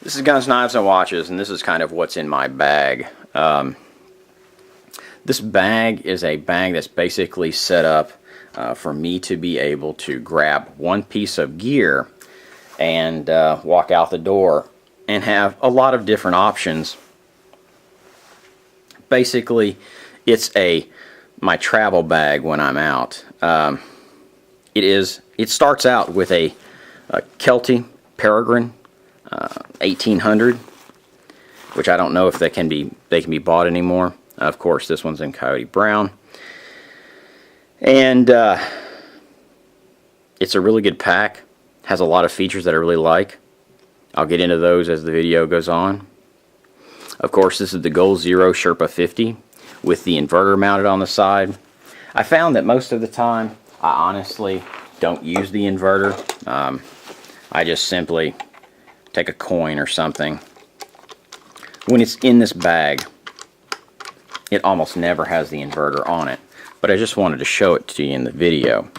This is Guns, Knives, and Watches, and this is kind of what's in my bag. This bag is a bag that's basically set up for me to be able to grab one piece of gear and walk out the door and have a lot of different options. Basically, it's my travel bag when I'm out. It starts out with a Kelty Peregrine 1800, which I don't know if they can be bought anymore. Of course, this one's in Coyote Brown, and it's a really good pack. Has a lot of features that I really like. I'll get into those as the video goes on. Of course, this is the Goal Zero Sherpa 50 with the inverter mounted on the side. I found that most of the time I honestly don't use the inverter. I just simply take a coin or something. When it's in this bag, it almost never has the inverter on it, but I just wanted to show it to you in the video.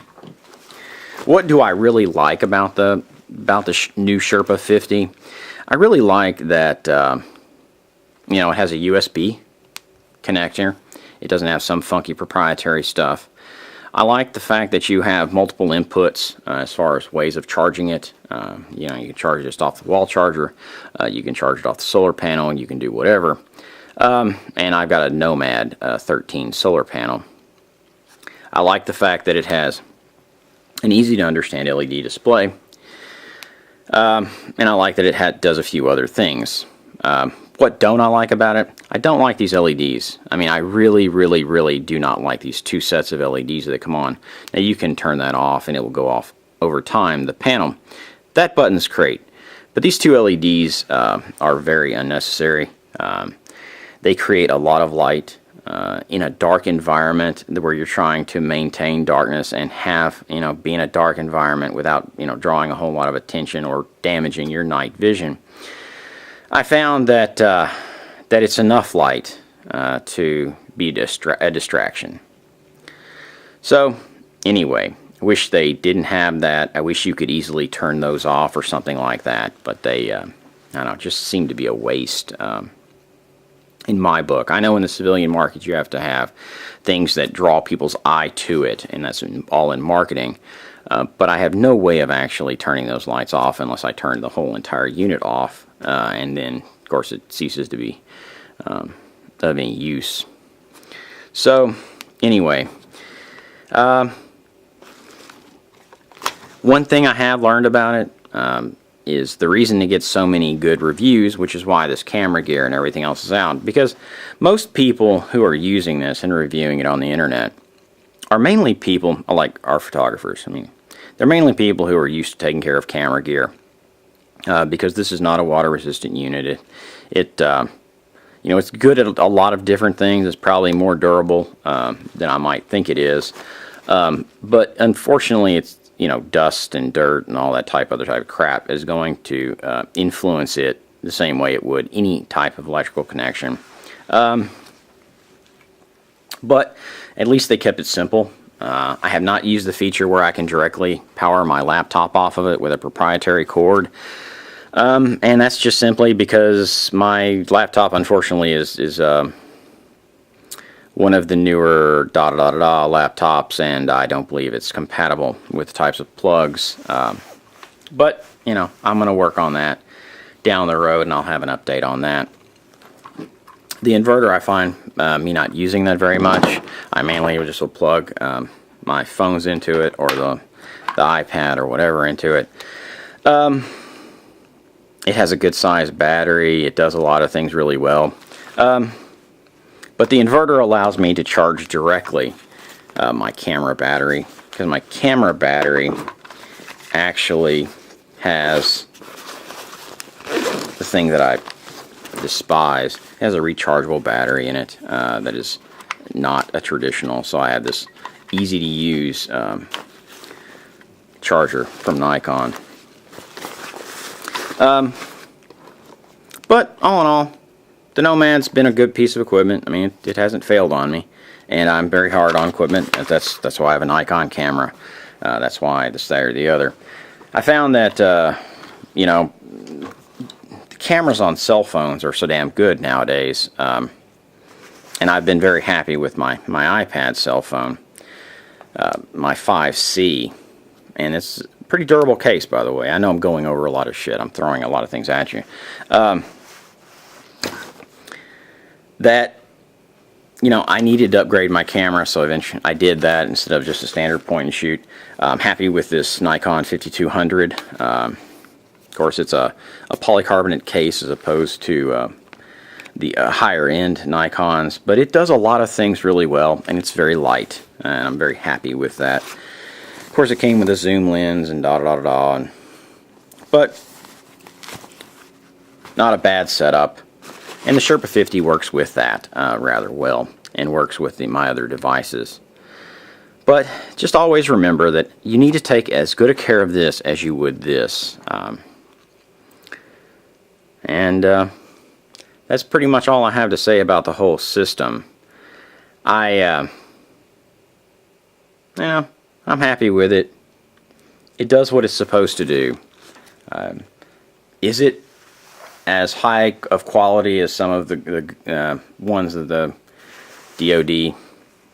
What do I really like about the new Sherpa 50? I really like that you know, it has a USB connector. It doesn't have some funky proprietary stuff. I like the fact that you have multiple inputs as far as ways of charging it. You know, you can charge it just off the wall charger. You can charge it off the solar panel. You can do whatever. And I've got a Nomad 13 solar panel. I like the fact that it has an easy to understand LED display. And I like that it does a few other things. What don't I like about it? I don't like these LEDs. I mean, I really do not like these two sets of LEDs that come on. Now you can turn that off and it will go off over time, the panel. That button's great. But these two LEDs are very unnecessary. They create a lot of light in a dark environment where you're trying to maintain darkness and have, you know, be in a dark environment without, you know, drawing a whole lot of attention or damaging your night vision. I found that that it's enough light to be a distraction. So anyway, I wish they didn't have that. I wish you could easily turn those off or something like that, but they, I don't know, just seem to be a waste in my book. I know in the civilian market you have to have things that draw people's eye to it, and that's all in marketing. But I have no way of actually turning those lights off unless I turn the whole entire unit off, and then, of course, it ceases to be of any use. So, anyway, one thing I have learned about it is the reason it gets so many good reviews, which is why this camera gear and everything else is out, because most people who are using this and reviewing it on the internet are mainly people like our photographers. I mean, they're mainly people who are used to taking care of camera gear, because this is not a water-resistant unit. You know, it's good at a lot of different things. It's probably more durable than I might think it is, but unfortunately, it's, you know, dust and dirt and all that other type of crap is going to influence it the same way it would any type of electrical connection. But at least they kept it simple. I have not used the feature where I can directly power my laptop off of it with a proprietary cord. And that's just simply because my laptop, unfortunately, is one of the newer laptops, and I don't believe it's compatible with the types of plugs. But, you know, I'm going to work on that down the road, and I'll have an update on that. The inverter, I find me not using that very much. I mainly just will plug my phones into it, or the iPad or whatever into it. It has a good sized battery. It does a lot of things really well. But the inverter allows me to charge directly my camera battery, because my camera battery actually has the thing that I despise. It has a rechargeable battery in it that is not a traditional, so I have this easy to use charger from Nikon. But all in all, the Nomad's been a good piece of equipment. I mean, it hasn't failed on me, and I'm very hard on equipment. That's why I have a Nikon camera. That's why this, that, or the other. I found that you know, cameras on cell phones are so damn good nowadays, and I've been very happy with my iPad cell phone, my 5C, and it's a pretty durable case, by the way. I know I'm going over a lot of shit. I'm throwing a lot of things at you. That, you know, I needed to upgrade my camera, so eventually I did that instead of just a standard point and shoot. I'm happy with this Nikon 5200. Of course, it's a polycarbonate case as opposed to the higher end Nikons, but it does a lot of things really well, and it's very light, and I'm very happy with that. Of course, it came with a zoom lens and but not a bad setup. And the Sherpa 50 works with that rather well, and works with my other devices. But just always remember that you need to take as good a care of this as you would this. That's pretty much all I have to say about the whole system. I'm happy with it. It does what it's supposed to do. Is it as high of quality as some of the ones of the DoD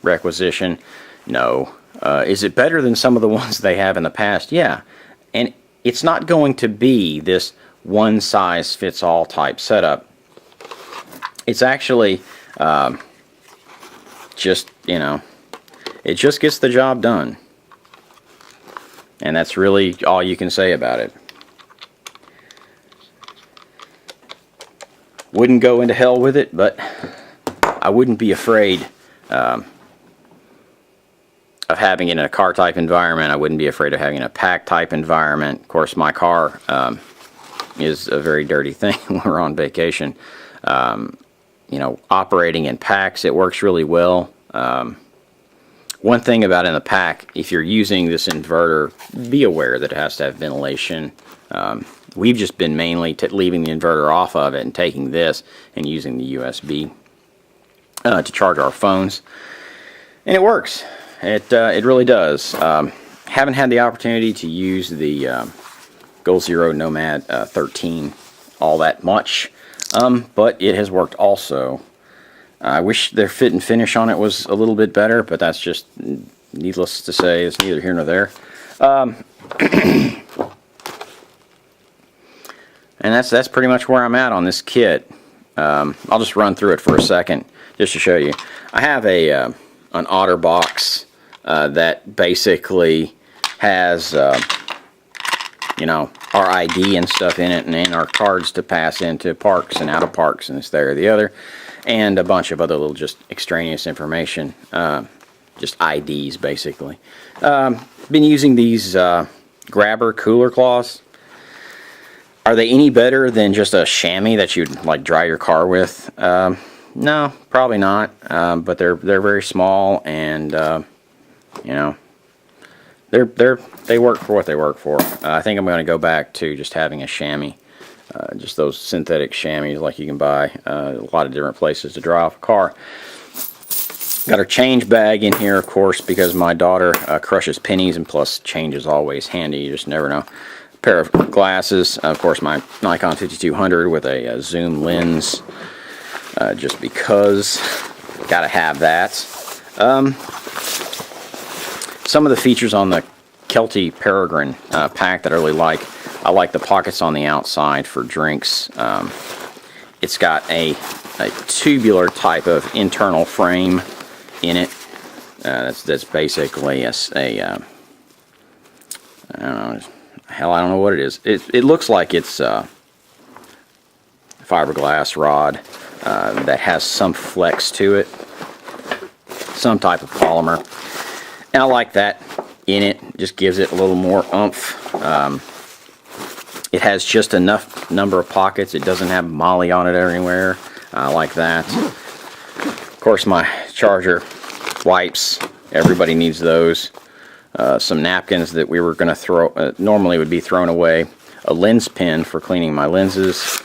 requisition? No. Is it better than some of the ones they have in the past? Yeah. And it's not going to be this one-size-fits-all type setup. It's actually just, you know, it just gets the job done. And that's really all you can say about it. Wouldn't go into hell with it, but I wouldn't be afraid of having it in a car type environment. I wouldn't be afraid of having it in a pack type environment. Of course, my car is a very dirty thing when we're on vacation. You know, operating in packs, it works really well. One thing about in the pack, if you're using this inverter, be aware that it has to have ventilation. We've just been mainly leaving the inverter off of it and taking this and using the USB to charge our phones, and it works. It really does. Haven't had the opportunity to use the Goal Zero Nomad 13 all that much, but it has worked also. I wish their fit and finish on it was a little bit better, but that's just needless to say. It's neither here nor there. And that's pretty much where I'm at on this kit. I'll just run through it for a second just to show you. I have an Otterbox that basically has you know, our ID and stuff in it, and our cards to pass into parks and out of parks and this, there, or the other, and a bunch of other little just extraneous information, just IDs basically. Been using these grabber cooler cloths. Are they any better than just a chamois that you'd like dry your car with? No, probably not. But they're very small, and you know, they work for what they work for. I think I'm going to go back to just having a chamois, just those synthetic chamois like you can buy a lot of different places to dry off a car. Got our change bag in here, of course, because my daughter crushes pennies, and plus change is always handy. You just never know. Pair of glasses, of course, my Nikon 5200 with a zoom lens, just because gotta have that. Some of the features on the Kelty Peregrine pack that I really like. I like the pockets on the outside for drinks. It's got a tubular type of internal frame in it. That's basically a I don't know. Hell, I don't know what it is. It looks like it's fiberglass rod that has some flex to it, some type of polymer, and I like that in it. Just gives it a little more oomph. It has just enough number of pockets. It doesn't have molly on it anywhere. I like that. Of course, my charger wipes. Everybody needs those. Some napkins that we were going to throw, normally would be thrown away. A lens pen for cleaning my lenses.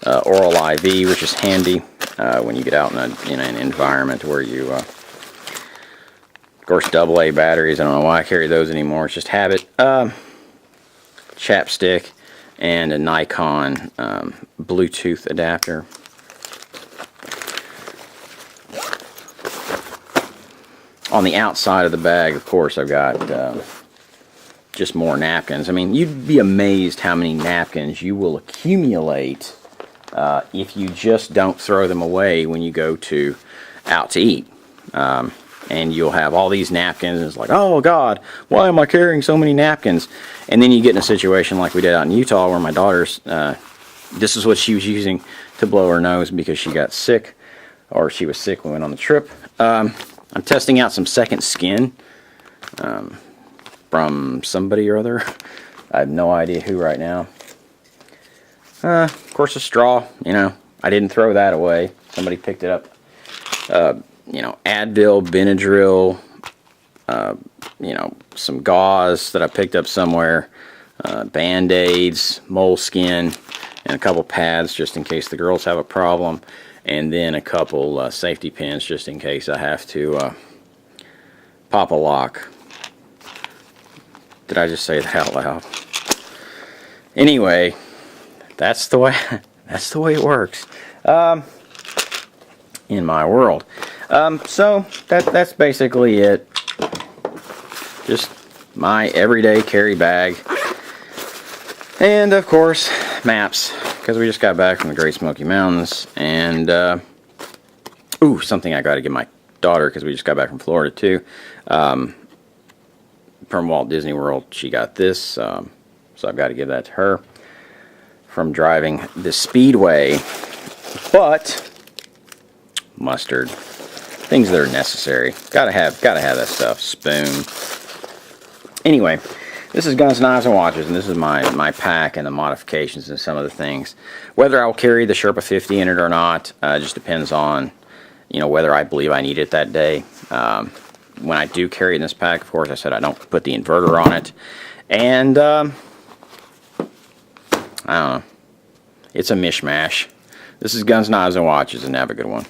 Oral IV, which is handy when you get out in an environment where you, of course, AA batteries. I don't know why I carry those anymore. It's just habit. Chapstick and a Nikon Bluetooth adapter. On the outside of the bag, of course, I've got just more napkins. I mean, you'd be amazed how many napkins you will accumulate if you just don't throw them away when you go out to eat. And you'll have all these napkins, and it's like, oh God, why am I carrying so many napkins? And then you get in a situation like we did out in Utah, where my daughter's, this is what she was using to blow her nose because she got sick, or she was sick when we went on the trip. I'm testing out some Second Skin from somebody or other. I have no idea who right now. Of course, a straw, you know, I didn't throw that away. Somebody picked it up. You know, Advil, Benadryl, you know, some gauze that I picked up somewhere, Band-Aids, moleskin, and a couple pads just in case the girls have a problem, and then a couple safety pins just in case I have to pop a lock. Did I just say that out loud? Anyway, that's the way it works in my world. So that's basically it. Just my everyday carry bag, and of course maps, because we just got back from the Great Smoky Mountains. And ooh, something I got to give my daughter, because we just got back from Florida too. From Walt Disney World, she got this, so I've got to give that to her from driving the Speedway. But mustard, things that are necessary, gotta have that stuff. Spoon. Anyway, this is Guns, Knives, and Watches, and this is my pack and the modifications and some of the things. Whether I'll carry the Sherpa 50 in it or not, just depends on, you know, whether I believe I need it that day. When I do carry it in this pack, of course, I said I don't put the inverter on it, and I don't know. It's a mishmash. This is Guns, Knives, and Watches, and have a good one.